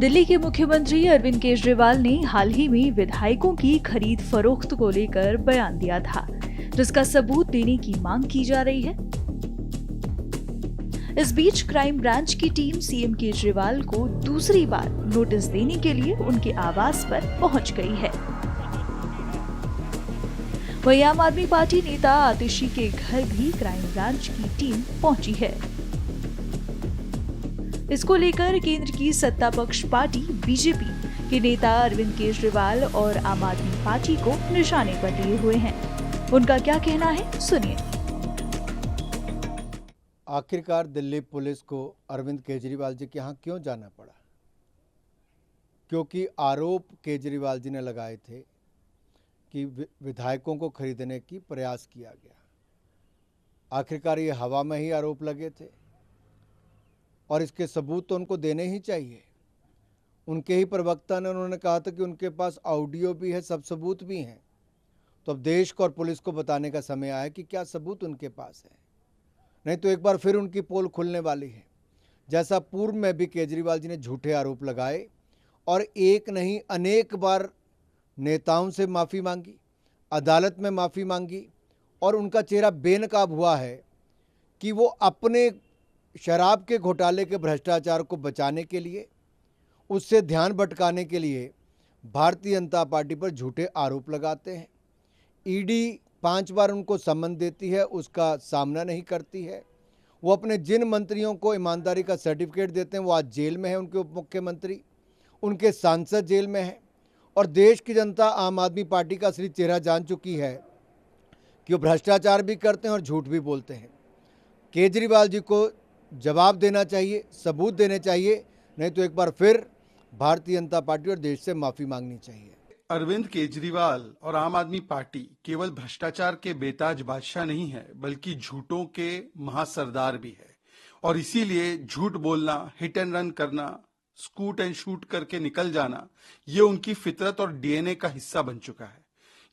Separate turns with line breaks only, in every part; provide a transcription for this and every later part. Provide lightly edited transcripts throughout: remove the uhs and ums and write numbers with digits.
दिल्ली के मुख्यमंत्री अरविंद केजरीवाल ने हाल ही में विधायकों की खरीद फरोख्त को लेकर बयान दिया था, जिसका सबूत देने की मांग की जा रही है। इस बीच क्राइम ब्रांच की टीम सीएम केजरीवाल को दूसरी बार नोटिस देने के लिए उनके आवास पर पहुंच गई है। वहीं आम आदमी पार्टी नेता आतिशी के घर भी क्राइम ब्रांच की टीम पहुंची है। इसको लेकर केंद्र की सत्ता पक्ष पार्टी बीजेपी के नेता अरविंद केजरीवाल और आम आदमी पार्टी को निशाने पर लिए हुए हैं। उनका क्या कहना है, सुनिए।
आखिरकार दिल्ली पुलिस को अरविंद केजरीवाल जी के यहाँ क्यों जाना पड़ा? क्योंकि आरोप केजरीवाल जी ने लगाए थे कि विधायकों को खरीदने की प्रयास किया गया। आखिरकार ये हवा में ही आरोप लगे थे और इसके सबूत तो उनको देने ही चाहिए। उनके ही प्रवक्ता ने उन्होंने कहा था कि उनके पास ऑडियो भी है, सब सबूत भी हैं। तो अब देश को और पुलिस को बताने का समय आया कि क्या सबूत उनके पास है, नहीं तो एक बार फिर उनकी पोल खुलने वाली है। जैसा पूर्व में भी केजरीवाल जी ने झूठे आरोप लगाए और एक नहीं अनेक बार नेताओं से माफ़ी मांगी, अदालत में माफ़ी मांगी और उनका चेहरा बेनकाब हुआ है कि वो अपने शराब के घोटाले के भ्रष्टाचार को बचाने के लिए, उससे ध्यान भटकाने के लिए भारतीय जनता पार्टी पर झूठे आरोप लगाते हैं। ईडी 5 बार उनको सम्मन देती है, उसका सामना नहीं करती है। वो अपने जिन मंत्रियों को ईमानदारी का सर्टिफिकेट देते हैं वो आज जेल में है, उनके उप मुख्यमंत्री, उनके सांसद जेल में हैं और देश की जनता आम आदमी पार्टी का असली चेहरा जान चुकी है कि वो भ्रष्टाचार भी करते हैं और झूठ भी बोलते हैं। केजरीवाल जी को जवाब देना चाहिए, सबूत देने चाहिए, नहीं तो एक बार फिर भारतीय जनता पार्टी और देश से माफ़ी मांगनी चाहिए।
अरविंद केजरीवाल और आम आदमी पार्टी केवल भ्रष्टाचार के बेताज बादशाह नहीं है, बल्कि झूठों के महासरदार भी है। और इसीलिए झूठ बोलना, हिट एंड रन करना, स्कूट एंड शूट करके निकल जाना, ये उनकी फितरत और डीएनए का हिस्सा बन चुका है।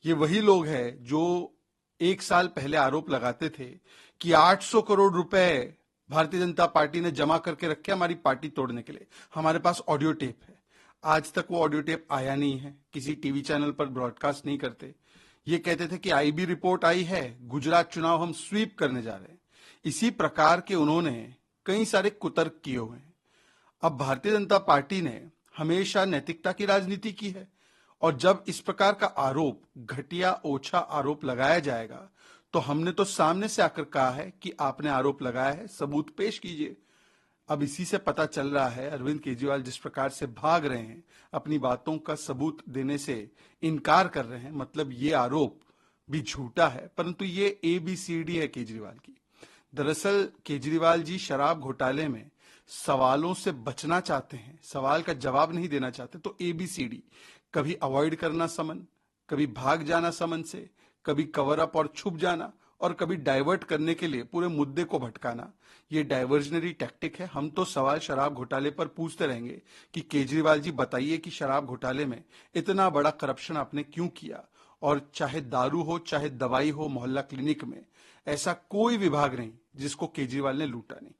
ये वही लोग हैं जो 1 साल पहले आरोप लगाते थे कि 800 करोड़ रुपए भारतीय जनता पार्टी ने जमा करके रखे हमारी पार्टी तोड़ने के लिए। हमारे पास ऑडियो टेप है। आज तक वो ऑडियो टेप आया नहीं है, किसी टीवी चैनल पर ब्रॉडकास्ट नहीं करते। ये कहते थे कि आईबी रिपोर्ट आई है, गुजरात चुनाव हम स्वीप करने जा रहे हैं। इसी प्रकार के उन्होंने कई सारे कुतर्क किए हुए हैं। अब भारतीय जनता पार्टी ने हमेशा नैतिकता की राजनीति की है और जब इस प्रकार का आरोप, घटिया ओछा आरोप लगाया जाएगा तो हमने तो सामने से आकर कहा है कि आपने आरोप लगाया है, सबूत पेश कीजिए। अब इसी से पता चल रहा है अरविंद केजरीवाल जिस प्रकार से भाग रहे हैं, अपनी बातों का सबूत देने से इनकार कर रहे हैं, मतलब ये आरोप भी झूठा है, परंतु ये ABCD है केजरीवाल की। दरअसल केजरीवाल जी शराब घोटाले में सवालों से बचना चाहते हैं, सवाल का जवाब नहीं देना चाहते। तो ABCD, कभी अवॉइड करना समन, कभी भाग जाना समन से, कभी कवर अप और छुप जाना और कभी डाइवर्ट करने के लिए पूरे मुद्दे को भटकाना। ये डाइवर्जनरी टैक्टिक है। हम तो सवाल शराब घोटाले पर पूछते रहेंगे कि केजरीवाल जी बताइए कि शराब घोटाले में इतना बड़ा करप्शन आपने क्यों किया, और चाहे दारू हो, चाहे दवाई हो, मोहल्ला क्लिनिक में ऐसा कोई विभाग नहीं जिसको केजरीवाल ने लूटा नहीं।